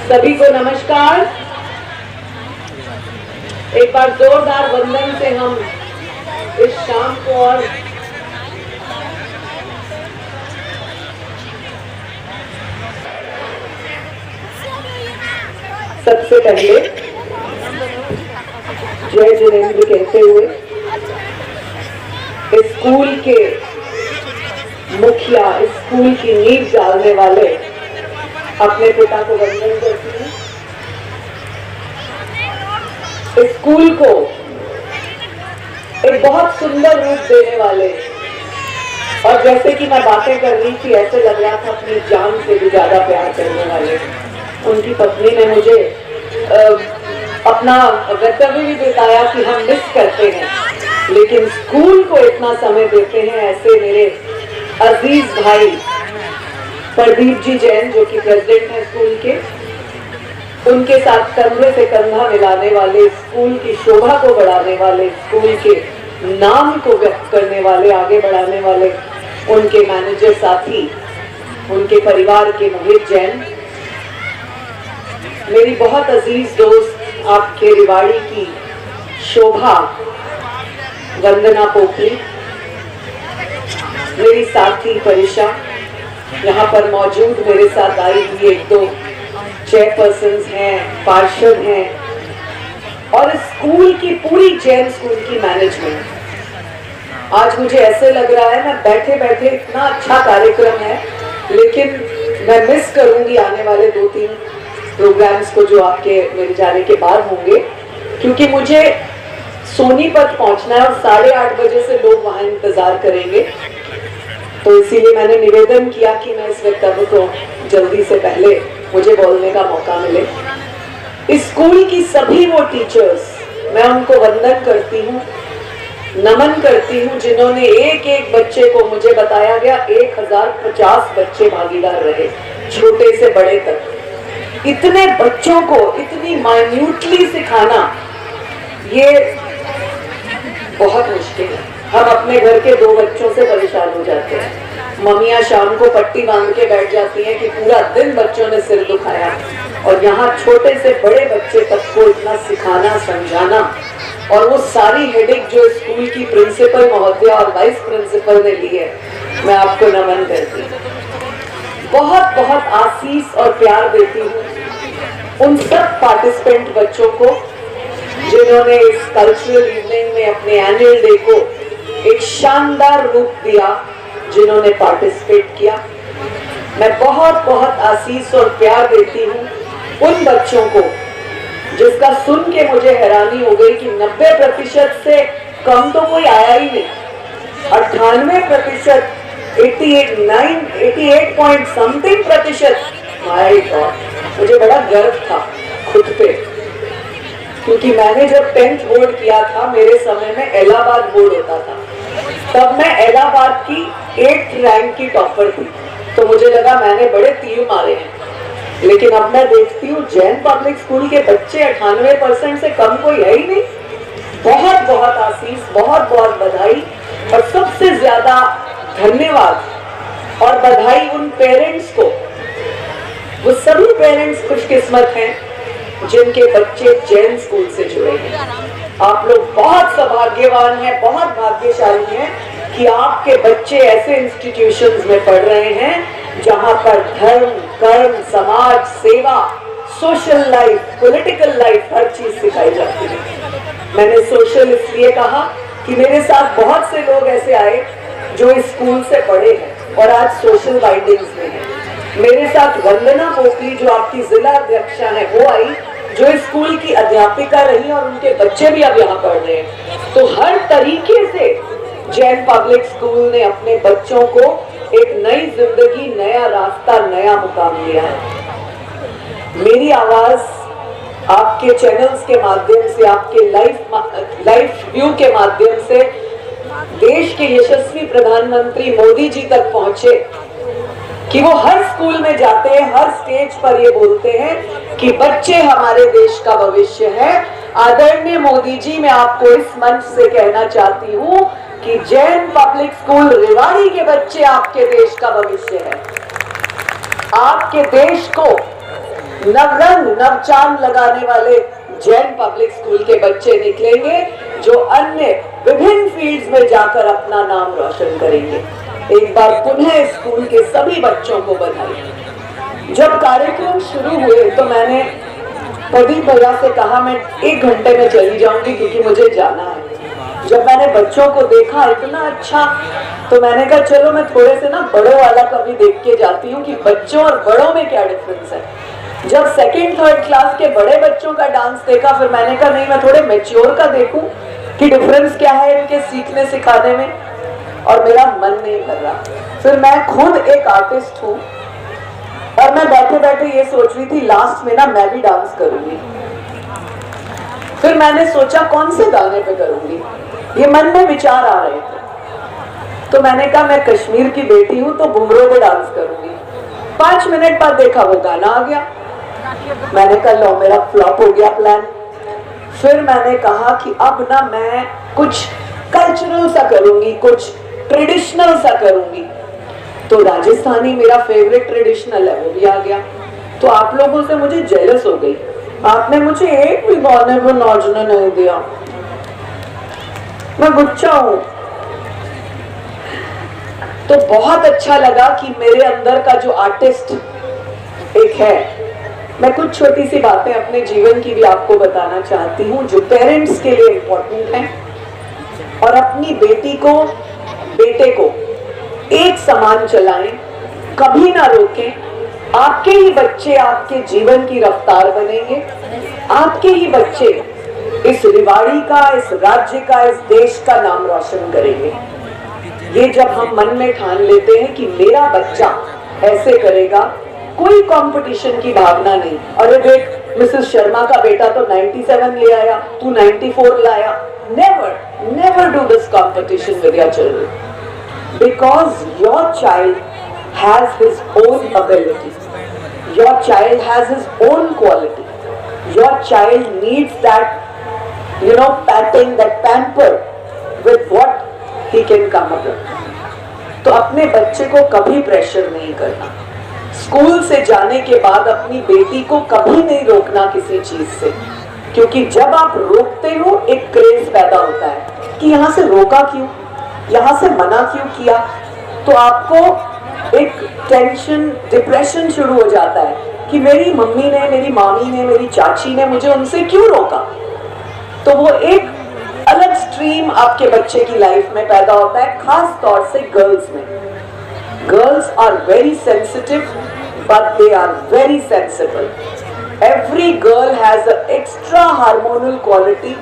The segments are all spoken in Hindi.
सभी को नमस्कार। एक बार जोरदार वंदन से हम इस शाम को और सबसे पहले जय जिनेंद्र कहते हुए स्कूल के मुखिया, स्कूल की नींव डालने वाले अपने पिता को वंदन करती हूँ। स्कूल को एक बहुत सुंदर रूप देने वाले, और जैसे कि मैं बातें कर रही थी ऐसे लग रहा था अपनी जान से भी ज्यादा प्यार करने वाले उनकी पत्नी ने मुझे अपना वक्तव्य भी बताया कि हम मिस करते हैं लेकिन स्कूल को इतना समय देते हैं। ऐसे मेरे अजीज भाई प्रदीप जी जैन जो कि प्रेसिडेंट हैं स्कूल के, उनके साथ कंधे से कंधा मिलाने वाले, स्कूल की शोभा को बढ़ाने वाले, स्कूल के नाम को व्यक्त करने वाले, आगे बढ़ाने वाले उनके मैनेजर साथी, उनके परिवार के मोहित जैन, मेरी बहुत अजीज दोस्त आपके रिवाड़ी की शोभा वंदना पोखरी, मेरी साथी परीक्षा, यहाँ पर मौजूद मेरे साथ आई हुई एक दो चेयरपर्सन्स हैं, पार्षद हैं और स्कूल की पूरी जैन स्कूल की मैनेजमेंट। आज मुझे ऐसे लग रहा है मैं बैठे बैठे इतना अच्छा कार्यक्रम है लेकिन मैं मिस करूंगी आने वाले 2-3 प्रोग्राम्स को जो आपके मेरे जाने के बाद होंगे, क्योंकि मुझे सोनीपत पहुंचना है और 8:30 बजे से लोग वहां इंतजार करेंगे। तो इसीलिए मैंने निवेदन किया कि मैं इस वक्तव्य को जल्दी से पहले मुझे बोलने का मौका मिले। स्कूल की सभी वो टीचर्स, मैं उनको वंदन करती हूँ, नमन करती हूँ जिन्होंने एक एक बच्चे को, मुझे बताया गया 1050 बच्चे भागीदार रहे, छोटे से बड़े तक। इतने बच्चों को इतनी माइन्यूटली सिखाना ये बहुत मुश्किल है। हम अपने घर के 2 बच्चों से परेशान हो जाते हैं। मम्मियाँ शाम को पट्टी बांध के बैठ जाती हैं कि पूरा दिन बच्चों ने सिर दुखाया, और यहाँ छोटे से बड़े बच्चे तक को इतना सिखाना, समझाना, और वो सारी हेडेक जो स्कूल की प्रिंसिपल महोदया और वाइस प्रिंसिपल ने ली है, मैं आपको नमन करती हूँ। बहुत बहुत आशीष और प्यार देती हूँ उन सब पार्टिसिपेंट बच्चों को जिन्होंने इस कल्चरल इवनिंग में अपने एनुअल डे को एक शानदार रूप दिया, जिन्होंने पार्टिसिपेट किया। मैं बहुत बहुत आशीष और प्यार देती हूँ उन बच्चों को जिसका सुन के मुझे हैरानी हो गई कि 90% से कम तो कोई आया ही नहीं, 98%, 88 पॉइंट समथिंग प्रतिशत। माय गॉड, मुझे बड़ा गर्व था खुद पे, क्योंकि मैंने जब 10th बोर्ड किया था, मेरे समय में इलाहाबाद बोर्ड होता था, तब मैं इलाहाबाद की 8th रैंक की टॉपर थी, तो मुझे लगा मैंने बड़े तीर मारे हैं। लेकिन अब मैं देखती हूँ जैन पब्लिक स्कूल के बच्चे 98% से कम कोई है ही नहीं। बहुत बहुत आशीष, बहुत बहुत बधाई, और सबसे ज्यादा धन्यवाद और बधाई उन पेरेंट्स को। वो सभी पेरेंट्स खुशकिस्मत हैं जिनके बच्चे जैन स्कूल से जुड़े हैं। आप लोग बहुत सौभाग्यवान हैं, बहुत भाग्यशाली हैं कि आपके बच्चे ऐसे इंस्टीट्यूशंस में पढ़ रहे हैं जहां पर धर्म, कर्म, समाज सेवा, सोशल लाइफ, पॉलिटिकल लाइफ, हर चीज सिखाई जाती है। मैंने सोशल इसलिए कहा कि मेरे साथ बहुत से लोग ऐसे आए जो इस स्कूल से पढ़े हैं और आज सोशल बाइंडिंग्स में हैं। मेरे साथ वंदना पोखरी जो आपकी जिला अध्यक्षा है वो आई, जो इस स्कूल की अध्यापिका रही और उनके बच्चे भी अब यहाँ पढ़ रहे हैं। तो हर तरीके से जैन पब्लिक स्कूल ने अपने बच्चों को एक नई जिंदगी, नया रास्ता, नया मुकाम दिया है। मेरी आवाज आपके चैनल्स के माध्यम से, आपके लाइव व्यू के माध्यम से देश के यशस्वी प्रधानमंत्री मोदी जी तक पहुंचे कि वो हर स्कूल में जाते हैं, हर स्टेज पर ये बोलते हैं कि बच्चे हमारे देश का भविष्य है। आदरणीय मोदी जी, मैं आपको इस मंच से कहना चाहती हूँ कि जैन पब्लिक स्कूल रेवाड़ी के बच्चे आपके देश का भविष्य है। आपके देश को नवरंग नवचांद लगाने वाले जैन पब्लिक स्कूल के बच्चे निकलेंगे जो अन्य विभिन्न फील्ड्स में जाकर अपना नाम रोशन करेंगे। एक बार पुनः स्कूल के सभी बच्चों को बधाई। जब कार्यक्रम शुरू हुए तो मैंने प्रदीप भैया से कहा मैं 1 घंटे में चली जाऊंगी क्योंकि मुझे जाना है। जब मैंने बच्चों को देखा इतना अच्छा, तो मैंने कहा चलो मैं थोड़े से ना बड़ों वाला कभी देख के जाती हूँ कि बच्चों और बड़ों में क्या डिफरेंस है। जब 2nd 3rd क्लास के बड़े बच्चों का डांस देखा, फिर मैंने कहा नहीं मैं थोड़े मैच्योर का देखूं कि डिफरेंस क्या है इनके सीखने सिखाने में, और मेरा मन नहीं कर रहा। फिर मैं खुद एक आर्टिस्ट हूँ और मैं बैठे बैठे ये सोच रही थी लास्ट में ना मैं भी डांस करूंगी। फिर मैंने सोचा कौन से गाने पे करूंगी, ये मन में विचार आ रहे थे। तो मैंने कहा मैं कश्मीर की बेटी हूं तो घुंघरू पे डांस करूंगी। 5 मिनट बाद देखा वो गाना आ गया। मैंने कहा लो मेरा फ्लॉप हो गया प्लान। फिर मैंने कहा कि अब ना मैं कुछ कल्चरल सा करूंगी, कुछ ट्रेडिशनल सा करूंगी। तो राजस्थानी मेरा फेवरेट ट्रेडिशनल है, वो भी आ गया। तो आप लोगों से मुझे जेलस हो गई, आपने मुझे एक भी गाने को नाचने नहीं दिया। मैं गुच्छा हूं। तो बहुत अच्छा लगा कि मेरे अंदर का जो आर्टिस्ट एक है। मैं कुछ छोटी सी बातें अपने जीवन की भी आपको बताना चाहती हूँ जो पेरेंट्स के लिए इम्पोर्टेंट हैं, और अपनी बेटी को बेटे को एक समान चलाएं, कभी ना रोकें। आपके ही बच्चे आपके जीवन की रफ्तार बनेंगे, आपके ही बच्चे इस रिवाड़ी का, इस राज्य का, इस देश का नाम रोशन करेंगे। ये जब हम मन में ठान लेते हैं कि मेरा बच्चा ऐसे करेगा, कोई कंपटीशन की भावना नहीं। अरे देख मिसेस शर्मा का बेटा तो 97 ले आया, तू 94 लाया। Never do this competition with your children, because your child has his own ability, your child has his own quality, your child needs that patting, that pamper with what he can come up with. तो अपने बच्चे को कभी प्रेशर नहीं करना। स्कूल से जाने के बाद अपनी बेटी को कभी नहीं रोकना किसी चीज से, क्योंकि जब आप रोकते हो एक क्रेज पैदा होता है कि यहाँ से रोका क्यों, यहाँ से मना क्यों किया। तो आपको एक टेंशन, डिप्रेशन शुरू हो जाता है कि मेरी मम्मी ने, मेरी मामी ने, मेरी चाची ने मुझे उनसे क्यों रोका। तो वो एक अलग स्ट्रीम आपके बच्चे की लाइफ में पैदा होता है, खास तौर से गर्ल्स में। Girls are very sensitive but they are very sensible. Every girl has a extra hormonal quality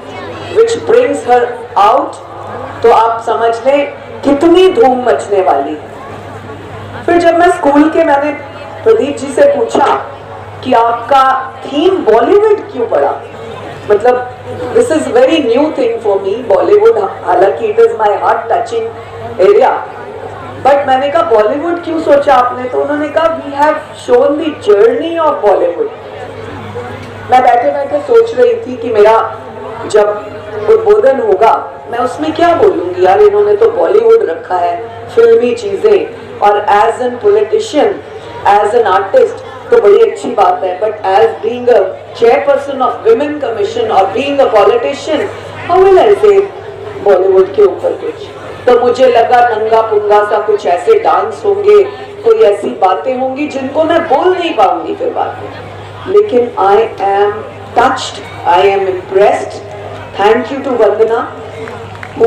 which brings her out. तो आप समझ लें कितनी धूम मचने वाली। फिर जब मैं स्कूल के, मैंने प्रदीप जी से पूछा कि आपका थीम बॉलीवुड क्यों पड़ा, मतलब this is very new thing for me Bollywood, हालांकि it is my heart touching area, but मैंने कहा बॉलीवुड क्यों सोचा आपने। तो उन्होंने कहा we have shown the journey of Bollywood. मैं बैठे बैठे सोच रही थी कि मेरा जब उद्बोधन होगा मैं उसमें क्या बोलूंगी, यार इन्होंने तो बॉलीवुड रखा है, फिल्मी चीजें, और as an politician, as an artist तो बड़ी अच्छी बात है, but as being a chairperson of women commission और being a politician, how will I say Bollywood के ऊपर कुछ। तो मुझे लगा नंगा पुंगा सा कुछ ऐसे डांस होंगे, कोई ऐसी बातें होंगी जिनको मैं बोल नहीं पाऊंगी फिर बाद में। लेकिन I am touched, I am impressed. Thank you to Vandana who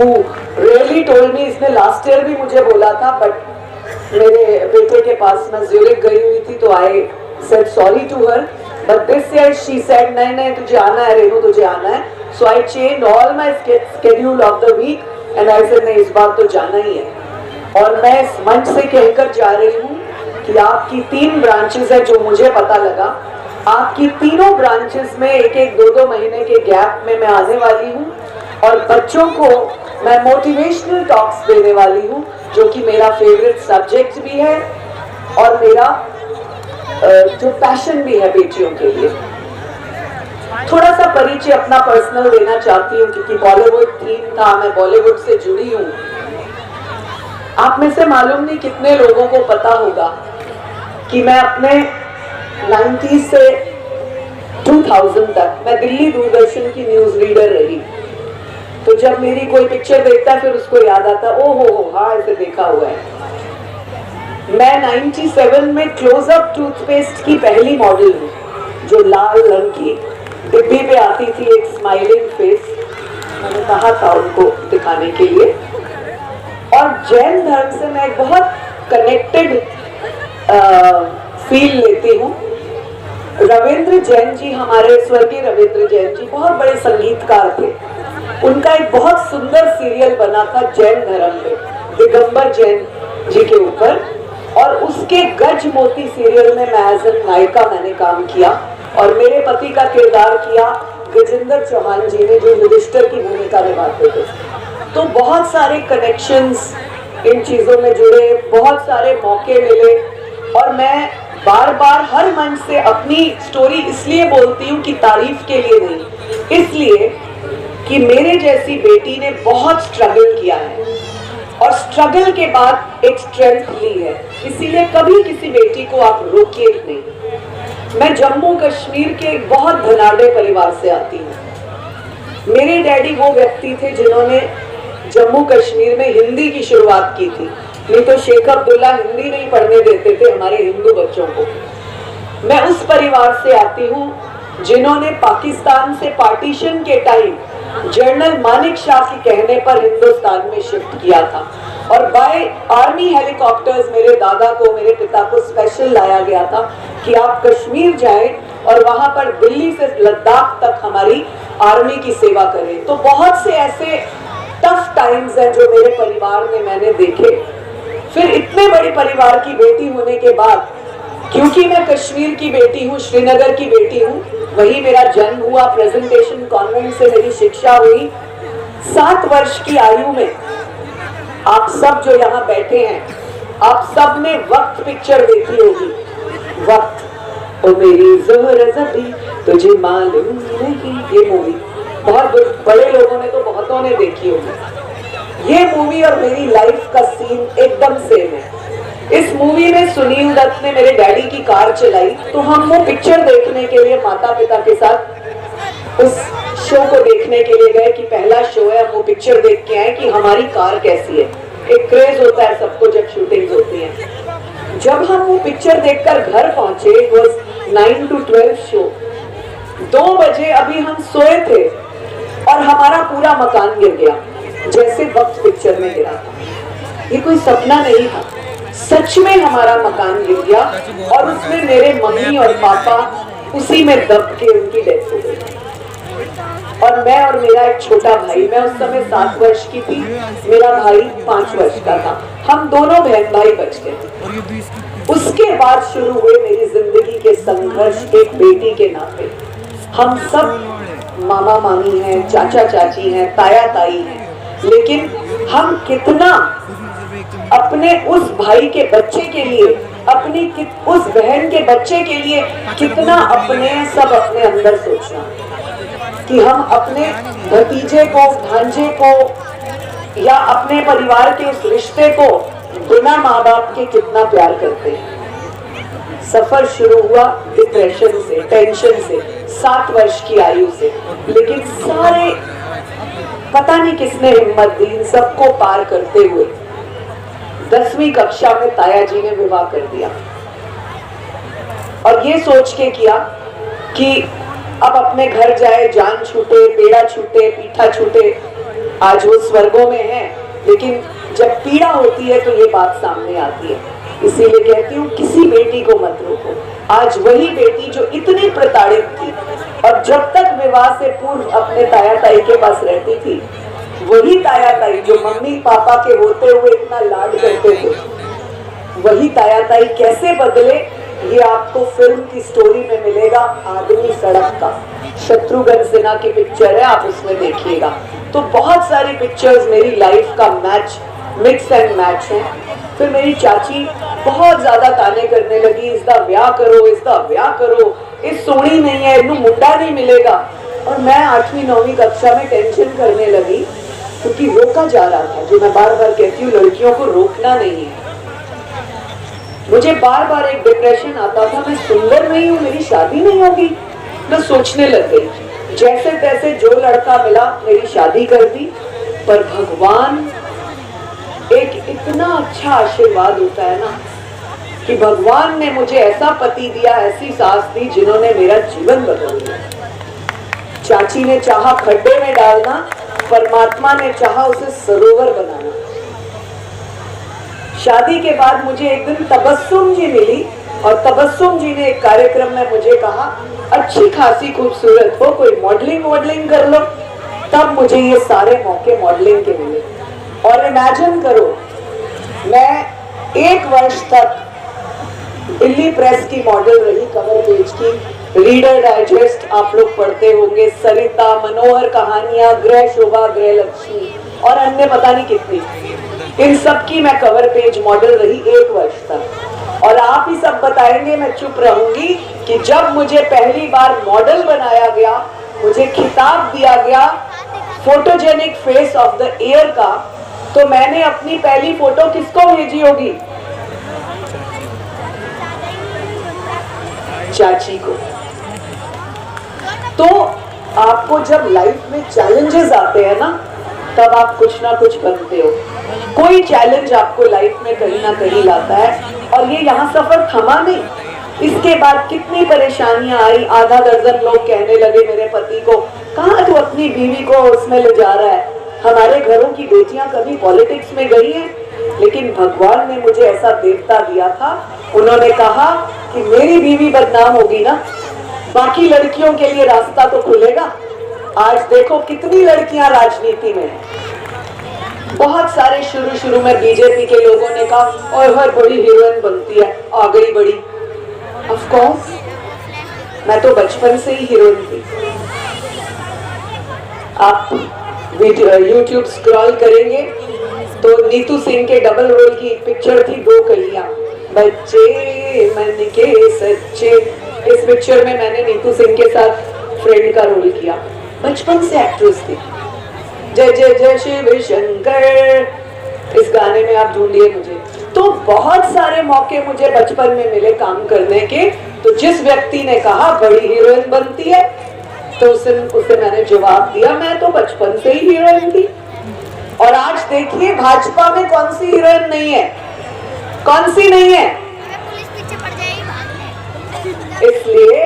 really told me. इसने लास्ट ईयर भी मुझे बोला था, बट मेरे बेटे के पास मैं ज़्यूरिख गई हुई थी तो I said sorry to her, but this year she said नहीं नहीं तुझे आना है रेनू, तुझे आना है। So I change all my schedule of the weekend I said नहीं इस बार तो जाना ही है। और मैं इस मंच से कहकर जा रही हूँ कि आपकी 3 ब्रांचेस है जो मुझे पता लगा, आपकी तीनों ब्रांचेस में एक एक 2-2 महीने के गैप में मैं आने वाली हूँ और बच्चों को मैं मोटिवेशनल टॉक्स देने वाली हूँ, जो कि मेरा फेवरेट सब्जेक्ट भी है और मेरा जो पैशन भी है बेटियों के लिए। थोड़ा सा परिचय अपना पर्सनल देना चाहती हूँ क्योंकि बॉलीवुड थीम था, मैं बॉलीवुड से जुड़ी हूँ। आप में से मालूम नहीं कितने लोगों को पता होगा कि मैं अपने 90s से 2000 तक मैं दिल्ली दूरदर्शन की न्यूज रीडर रही। तो जब मेरी कोई पिक्चर देखता फिर उसको याद आता, ओ हो हाँ ऐसे देखा हुआ है। मैं 97 में क्लोजअप टूथपेस्ट की पहली मॉडल हूँ, जो लाल रंग की डिब्बी पे आती थी, एक स्माइलिंग फेस। मैंने कहा था उनको दिखाने के लिए। और जैन धर्म से मैं एक बहुत कनेक्टेड फील लेती हूँ। रविंद्र जैन जी, हमारे स्वर्गीय रविंद्र जैन जी बहुत बड़े संगीतकार थे। उनका एक बहुत सुंदर सीरियल बना था जैन धर्म पे, दिगंबर जैन जी के ऊपर, और उसके गज मोती सीरियल में मैं एज एन नायिका मैंने काम किया और मेरे पति का किरदार किया गजेंद्र चौहान जी ने, जो युधिष्ठिर की भूमिका निभाते थे। तो बहुत सारे कनेक्शंस इन चीजों में जुड़े, बहुत सारे मौके मिले, और मैं बार बार हर मंच से अपनी स्टोरी इसलिए बोलती हूँ कि तारीफ के लिए नहीं, इसलिए कि मेरे जैसी बेटी ने बहुत स्ट्रगल किया है और स्ट्रगल के बाद एक स्ट्रेंथ ली है, इसीलिए कभी किसी बेटी को आप रोकिए नहीं। मैं जम्मू कश्मीर के एक बहुत धनाढ़े परिवार से आती हूँ। मेरे डैडी वो व्यक्ति थे जिन्होंने जम्मू कश्मीर में हिंदी की शुरुआत की थी, नहीं तो शेख अब्दुल्ला हिंदी नहीं पढ़ने देते थे हमारे हिंदू बच्चों को। मैं उस परिवार से आती हूँ जिन्होंने पाकिस्तान से पार्टीशन के टाइम जनरल मानिक शाह के कहने पर हिंदुस्तान में शिफ्ट किया था, और बाय आर्मी हेलीकॉप्टर्स मेरे दादा को, मेरे पिता को स्पेशल लाया गया था कि आप कश्मीर जाएं और वहां पर दिल्ली से लद्दाख तक हमारी आर्मी की सेवा करें। तो बहुत से ऐसे टफ टाइम्स हैं जो मेरे परिवार में मैंने देखे। फिर इतने बड़े परिवार की बेटी होने के बाद, क्योंकि मैं कश्मीर की बेटी हूँ, श्रीनगर की बेटी हूँ, वही मेरा जन्म हुआ, प्रेजेंटेशन कॉन्वेंट से मेरी शिक्षा हुई। 7 वर्ष की आयु में आप सब जो यहाँ बैठे हैं, आप सब ने वक्त पिक्चर देखी होगी। वक्त ओ मेरी ज़ोहरा ज़बी तुझे मालूम नहीं, ये मूवी बहुत बड़े लोगों ने तो बहुतों ने देखी होगी। ये मूवी और मेरी लाइफ का सीन एकदम सेम है। इस मूवी में सुनील दत्त ने मेरे डैडी की कार चलाई, तो हम वो पिक्चर देखने के लिए माता पिता के साथ उस शो को देखने के लिए गए कि पहला शो है, हम वो पिक्चर देख के आए कि हमारी कार कैसी है। एक क्रेज होता है सबको जब शूटिंग होती है। जब हम वो पिक्चर देखकर घर पहुंचे, इट वाज 9 to 12 शो, 2 बजे अभी हम सोए थे और हमारा पूरा मकान गिर गया, जैसे वक्त पिक्चर में गिरा था। ये कोई सपना नहीं था, सच में हमारा मकान गिर गया और उसमें मेरे मम्मी और पापा उसी में दब के उनकी डेथ हो गई। और मैं और मेरा एक छोटा भाई, मैं उस समय 7 वर्ष की थी, मेरा भाई 5 वर्ष का था, हम दोनों बहन भाई बच गए। उसके बाद शुरू हुए मेरी जिंदगी के संघर्ष एक बेटी के नाते। हम सब मामा मामी हैं, चाचा चाची हैं, ताया ताई हैं, लेकिन हम कितना अपने उस भाई के बच्चे के लिए, अपनी उस बहन के बच्चे के लिए कितना अपने सब अपने अंदर सोचना कि हम अपने भतीजे को, भांजे को या अपने परिवार के उस रिश्ते को बिना माँ बाप के कितना प्यार करते हैं। सफर शुरू हुआ डिप्रेशन से, टेंशन से, 7 वर्ष की आयु से, लेकिन सारे पता नहीं किसने हिम्मत दी इन सबको पार करते हुए 10वीं कक्षा में ताया जी ने विवाह कर दिया। और ये सोच के किया कि अब अपने घर जाए, जान छूटे, पेड़ा छूटे, पीठा छूटे। आज वो स्वर्गों में है, लेकिन जब पीड़ा होती है तो ये बात सामने आती है। इसीलिए कहती हूँ किसी बेटी को मत रोको। आज वही बेटी जो इतनी प्रताड़ित थी और जब तक विवाह से पूर्व अपने ताया ताई के पास रहती थी, वही ताया ताई जो मम्मी पापा के होते हुए इतना लाड करते थे, वही ताया ताई कैसे बदले, ये आपको फिल्म की स्टोरी में मिलेगा। आदमी सड़क का, शत्रुघ्न सिन्हा की पिक्चर है, आप उसमें देखिएगा। तो बहुत सारी पिक्चर्स मेरी लाइफ का मैच, मिक्स एंड मैच है। फिर मेरी चाची बहुत ज्यादा ताने करने लगी, इसका ब्याह करो, इसका ब्याह करो, इस सोनी नहीं है, इन्हें मुंडा नहीं मिलेगा। और मैं 8वीं 9वीं कक्षा में टेंशन करने लगी, क्योंकि रोका जा रहा था। जो मैं बार बार कहती हूँ, लड़कियों को रोकना नहीं है। मुझे बार बार एक डिप्रेशन आता था, मैं सुंदर नहीं हूँ, मेरी शादी नहीं होगी, मैं सोचने लग गई, जैसे तैसे जो लड़का मिला मेरी शादी कर दी। पर भगवान, एक इतना अच्छा आशीर्वाद होता है ना कि भगवान ने मुझे ऐसा पति दिया, ऐसी सास दी जिन्होंने मेरा जीवन बदल दिया। चाची ने चाहा खड्डे में डालना, परमात्मा ने चाहा उसे सरोवर बनाना। शादी के बाद मुझे एक दिन तबस्सुम जी मिली और तबस्सुम जी ने एक कार्यक्रम में मुझे कहा, अच्छी खासी खूबसूरत हो, कोई मॉडलिंग कर लो। तब मुझे ये सारे मौके मॉडलिंग के मिले। और इमेजिन करो, मैं 1 वर्ष तक दिल्ली प्रेस की मॉडल रही, कवर पेज की, रीडर डाइजेस्ट आप लोग पढ़ते होंगे, सरिता, मनोहर कहानियां, गृह शोभा, गृह लक्ष्मी और अन्य पता नहीं कितनी, इन सब की मैं कवर पेज मॉडल रही 1 वर्ष तक। और आप ही सब बताएंगे, मैं चुप रहूंगी कि जब मुझे पहली बार मॉडल बनाया गया, मुझे खिताब दिया गया photogenic face of the year का, तो मैंने अपनी पहली फोटो किसको भेजी होगी? चाची को। तो आपको जब लाइफ में चैलेंजेस आते हैं ना, तब आप कुछ ना कुछ बनते हो। कोई चैलेंज आपको लाइफ में कहीं ना कहीं लाता है। और ये यहाँ सफर थमा नहीं, इसके बाद कितनी परेशानियां आई। आधा दर्जन लोग कहने लगे मेरे पति को, कहाँ तू अपनी बीवी को उसमें ले जा रहा है? हमारे घरों की बेटियां कभी पॉलिटिक्स में गई हैं? लेकिन भगवान ने मुझे ऐसा देवता दिया था, उन्होंने कहा कि मेरी बीवी बदनाम होगी ना, बाकी लड़कियों के लिए रास्ता तो खुलेगा। आज देखो कितनी लड़कियां राजनीति में हैं। बहुत सारे शुरू में बीजेपी के लोगों ने कहा और हर बड़ी हीरोइन बनती है, आ गई बड़ी। ऑफ कोर्स, मैं तो बचपन से ही हीरोइन थी। आप यूट्यूब स्क्रॉल करेंगे तो नीतू सिंह के डबल रोल की पिक्चर थी, 2 कलियां, बच्चे मन के सच्चे। इस पिक्चर में मैंने नीतू सिंह के साथ फ्रेंड का रोल किया। बचपन से एक्ट्रेस थी। जय जय जय शिव शंकर, इस गाने में आप ढूंढिए मुझे। तो बहुत सारे मौके मुझे बचपन में मिले काम करने के। तो जिस व्यक्ति ने कहा बड़ी हीरोइन बनती है, तो उसे मैंने जवाब दिया, मैं तो बचपन से ही हीरोइन थी। और आज देखिए भाजपा में कौन सी हीरोइन नहीं है, कौन सी नहीं है? इसलिए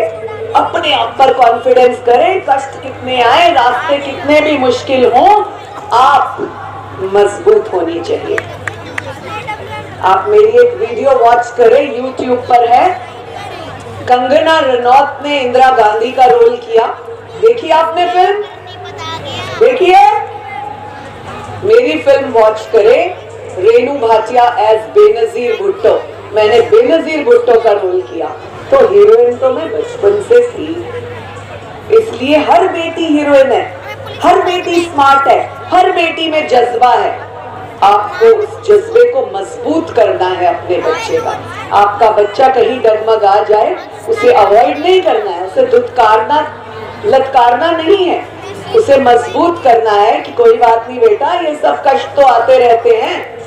अपने आप पर कॉन्फिडेंस करें, कष्ट कितने आए, रास्ते कितने भी मुश्किल हो, आप मजबूत होनी चाहिए। आप मेरी एक वीडियो वॉच करें, यूट्यूब पर है। कंगना रनौत ने इंदिरा गांधी का रोल किया। देखिए आपने फिल्म? देखिए, मेरी फिल्म वॉच करें, रेनू भाटिया एज बेनजीर भुट्टो। मैंने बेनजीर भुट्टो का रोल किया। तो हीरोइन तो मैं बचपन से थी। इसलिए हर बेटी हीरोइन है, हर बेटी स्मार्ट है, हर बेटी में जज्बा है। आपको उस जज्बे को मजबूत करना है अपने बच्चे का। आपका बच्चा कहीं डगमगा जाए, उसे अवॉइड नहीं करना है, उसे धुतकारना लटकारना नहीं है, उसे मजबूत करना है कि कोई बात नहीं बेटा, ये सब कष्ट तो आते रहते हैं।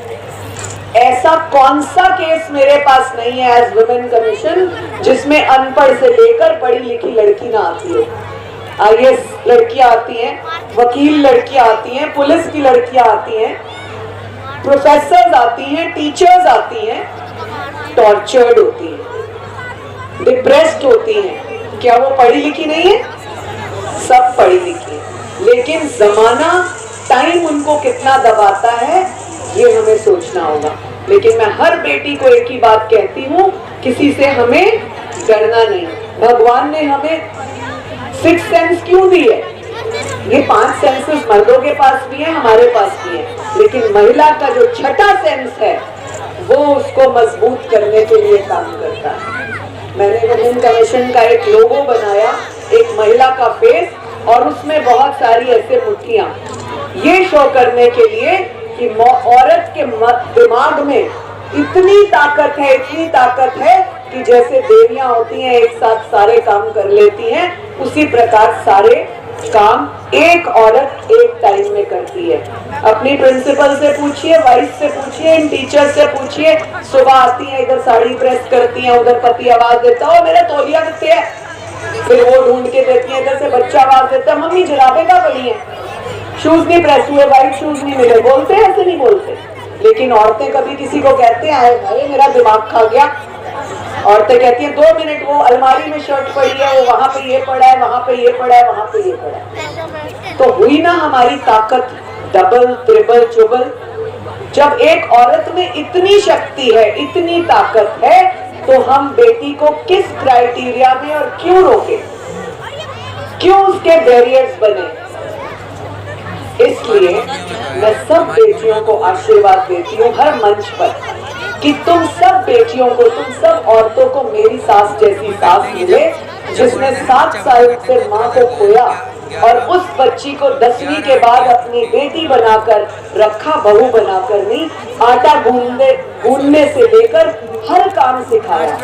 ऐसा कौन सा केस मेरे पास नहीं है एज वुमेन कमीशन जिसमें अनपढ़ से लेकर पढ़ी लिखी लड़की ना आती हो। आईएएस लड़कियां आती हैं, वकील लड़कियां आती हैं, पुलिस की लड़कियां आती हैं, प्रोफेसर्स आती हैं, टीचर्स आती हैं, टॉर्चर्ड होती हैं, डिप्रेस्ड होती हैं। क्या वो पढ़ी लिखी नहीं है? सब पढ़ी लिखी, लेकिन जमाना, टाइम उनको कितना दबाता है ये हमें सोचना होगा। लेकिन मैं हर बेटी को एक ही बात कहती हूँ, किसी से हमें डरना नहीं। भगवान ने हमें 6 सेंस क्यों दी है? ये 5 सेंसेस मर्दों के पास भी है, हमारे पास भी है, लेकिन महिला का जो छठा सेंस है वो उसको मजबूत करने के लिए काम करता है। मैंने वुमेन कमीशन का एक लोगो बनाया, एक महिला का फेस, और उसमें बहुत सारी ऐसे मुट्ठियां, ये शो करने के लिए कि औरत के दिमाग में इतनी ताकत है, इतनी ताकत है कि जैसे देवियां होती हैं एक साथ सारे काम कर लेती हैं, उसी प्रकार सारे काम एक औरत एक टाइम में करती है। अपनी प्रिंसिपल से पूछिए, वाइस से पूछिए, इन टीचर से पूछिए, सुबह आती है इधर साड़ी प्रेस करती हैं, उधर पति आवाज देता हो मेरा तौलिया कितने है, फिर वो ढूंढ के देती है, इधर से बच्चा आवाज देता है, मम्मी जुराबे का बड़ी है, शूज नहीं प्रेस हुए, व्हाइट शूज नहीं मिले। बोलते हैं ऐसे? नहीं बोलते। लेकिन औरतें कभी किसी को कहते हैं आए भाई मेरा दिमाग खा गया? औरतें कहती हैं 2 मिनट, वो अलमारी में शर्ट पड़ी है, वो वहां पे ये पड़ा है, वहां पे ये पड़ा है, वहां पे ये पड़ा है। तो हुई ना हमारी ताकत डबल ट्रिपल चुबल। जब एक औरत में इतनी शक्ति है, इतनी ताकत है, तो हम बेटी को किस क्राइटेरिया में और क्यों रोके, क्यों उसके बैरियर्स बने? इसलिए मैं सब बेटियों को आशीर्वाद देती हूँ हर मंच पर कि तुम सब बेटियों को, तुम सब औरतों को मेरी सास जैसी सास मिले, जिसने 7 साल से माँ को खोया और उस बच्ची को 10वीं के बाद अपनी बेटी बनाकर रखा, बहू बनाकर नहीं, आटा गूंदने से लेकर हर काम सिखाया।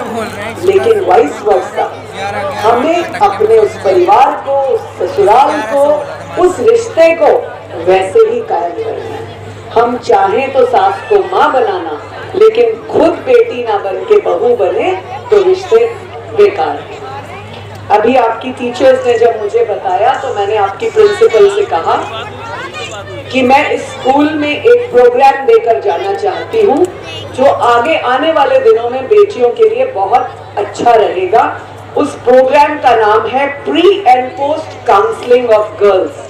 लेकिन वाइस वर्सा, हमें अपने उस परिवार को, उस ससुराल को, उस रिश्ते को वैसे ही कायम करना है। हम चाहें तो सास को माँ बनाना, लेकिन खुद बेटी ना बन के बहू बने तो रिश्ते बेकार है। अभी आपकी टीचर्स ने जब मुझे बताया तो मैंने आपकी प्रिंसिपल से कहा कि मैं इस स्कूल में एक प्रोग्राम देकर जाना चाहती हूँ जो आगे आने वाले दिनों में बेटियों के लिए बहुत अच्छा रहेगा। उस प्रोग्राम का नाम है pre and post counselling of girls.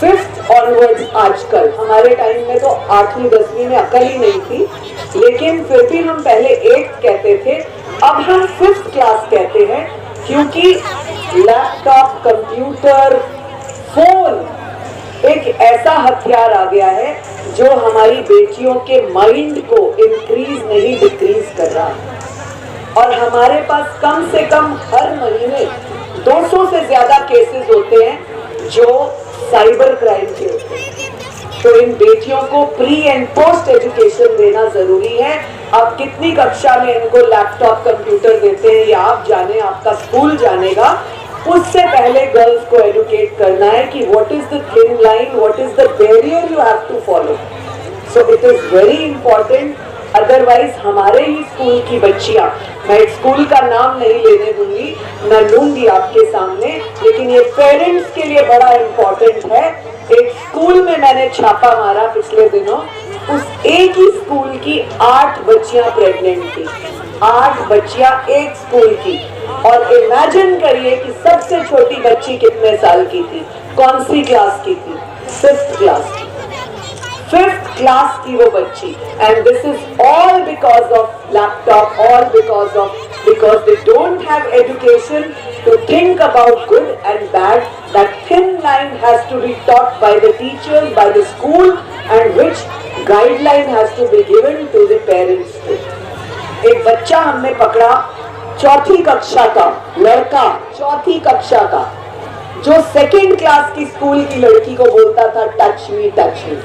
5th onwards, आजकल हमारे टाइम में तो 8वीं 10वीं में अकल ही नहीं थी, लेकिन फिर भी हम पहले 8th कहते थे, अब हम 5th क्लास कहते हैं, क्योंकि लैपटॉप, कंप्यूटर, फोन एक ऐसा हथियार आ गया है जो हमारी बेटियों के माइंड को इंक्रीज नहीं डिक्रीज कर रहा है। और हमारे पास कम से कम हर महीने 200 से ज्यादा केसेस होते हैं जो साइबर क्राइम के होते हैं। तो इन बेटियों को प्री एंड पोस्ट एजुकेशन देना जरूरी है। आप कितनी कक्षा में इनको लैपटॉप, कंप्यूटर देते हैं या आप जाने, आपका स्कूल जानेगा, उससे पहले गर्ल्स को एजुकेट करना है कि what is the thin line, what is the barrier you have to follow. So it is very important. Otherwise हमारे ही स्कूल की बच्चियां, मैं स्कूल का नाम नहीं लेने दूंगी, मैं लूंगी आपके सामने, लेकिन ये पेरेंट्स के लिए बड़ा इंपॉर्टेंट है। एक स्कूल में मैंने छापा मारा पिछले दिनों, उस एक ही स्कूल की 8 बच्चियां प्रेग्नेंट थी। 8 बच्चियां एक स्कूल की। और इमेजिन करिए कि सबसे छोटी बच्ची कितने साल की थी, कौन सी क्लास की थी? 5th क्लास की। 5th क्लास की वो बच्ची। And this is all because of laptop, all because they don't have education to think about good and bad. That thin line has to be taught by the teachers, by the school, and which guideline has to be given to the parents too. एक बच्चा हमने पकड़ा, 4th कक्षा का लड़का, 4th कक्षा का, जो 2nd क्लास की स्कूल की लड़की को बोलता था टच मी टच मी।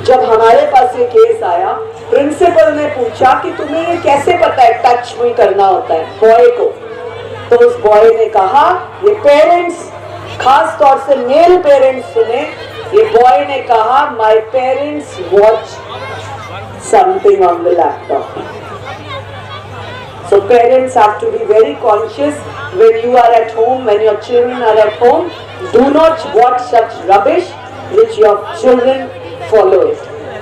जब हमारे पास ये केस आया, प्रिंसिपल ने पूछा कि तुम्हें ये कैसे पता है टच मी करना होता है बॉय को? तो उस बॉय ने कहा, ये पेरेंट्स, खास तौर से मेल पेरेंट्स सुने, ये बॉय ने कहा my parents watch something on the laptop. So parents have to be very conscious when you are at home, when your children are at home. Do not watch such rubbish which your children follow it,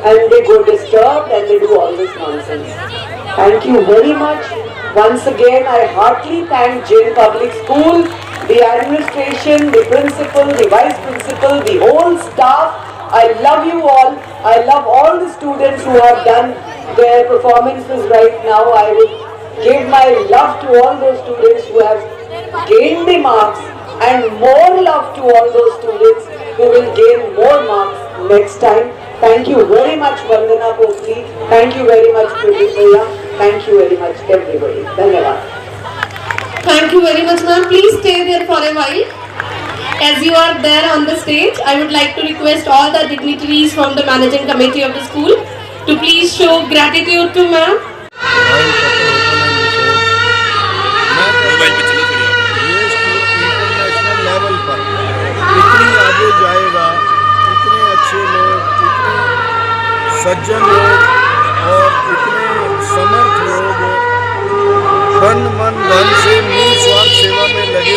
and they go disturbed and they do all this nonsense. Thank you very much. Once again, I heartily thank Jain Public School, the administration, the principal, the vice principal, the whole staff. I love you all. I love all the students who have done their performances right now. I would give my love to all those students who have gained the marks, and more love to all those students who will gain more marks next time. Thank you very much, Vandana Pokri. Thank you very much, Pradipaya. Thank you very much, everybody. Dhanyavad. Thank you very much, ma'am. Please stay there for a while. As you are there on the stage, I would like to request all the dignitaries from the managing committee of the school to please show gratitude to ma'am. International level पर इतनी आगे जाएगा, इतने अच्छे लोग, इतने सज्जन लोग और इतने समर्थ लोग तन मन धन से निस्वार्थ सेवा में लगे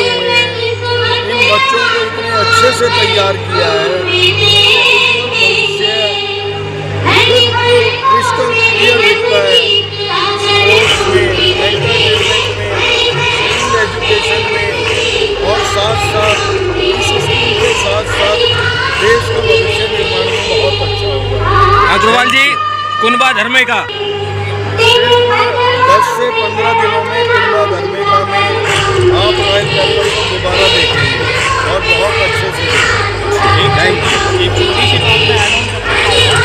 से तैयार किया है। बिल्कुल क्रिस्टल क्लियर दिखता है। स्पोर्ट्स में, एंटरटेनमेंट में, स्कूल एजुकेशन में और साथ साथ इस स्कूल के साथ साथ देश का भविष्य निर्माण में बहुत अच्छा होगा। अग्रवाल जी, कुनबा धर्मेका 10 से 15 दिनों में कुनबा धर्मेका में आप रॉयल टेम्पल को दोबारा देखेंगे और बहुत अच्छे से देखेंगे। एक छोटी सी बात मैं ऐड ऑन करना चाहूँगा।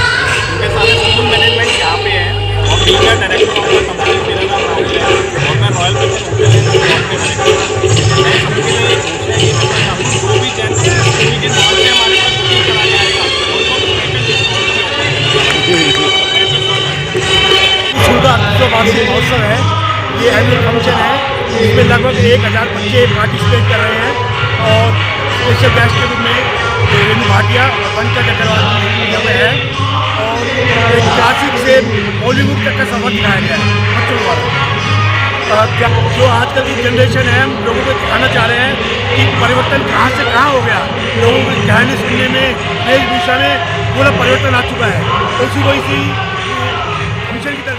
उनके सारे स्कूल मैनेजमेंट यहाँ पे है और media director of the company मेरा नाम राहुल है और मैं रॉयल पेपर मैं सबके लिए जो भी चैनल स्कूल के नाम से हमारे पास बुकिंग कराने आएगा स्कूल का 800 वार्षिक महोत्सव है। ये एनुअल फंक्शन है। इसमें लगभग 1000 बच्चे पार्टिसिपेट कर रहे हैं और स्पेशल गेस्ट के रूप में रेणु भाटिया और पंकज अग्रवाल यहाँ पे है और एक क्लासिक से बॉलीवुड तक का सफर दिखाया गया है बच्चों द्वारा। जो आजकल की जनरेशन है, हम लोगों को दिखाना चाह रहे हैं कि परिवर्तन कहाँ से कहाँ हो गया। लोगों की कहानी सुनने में, वेशभूषा में पूरा परिवर्तन आ चुका है। तो इसी को इसी फंक्शन की तरफ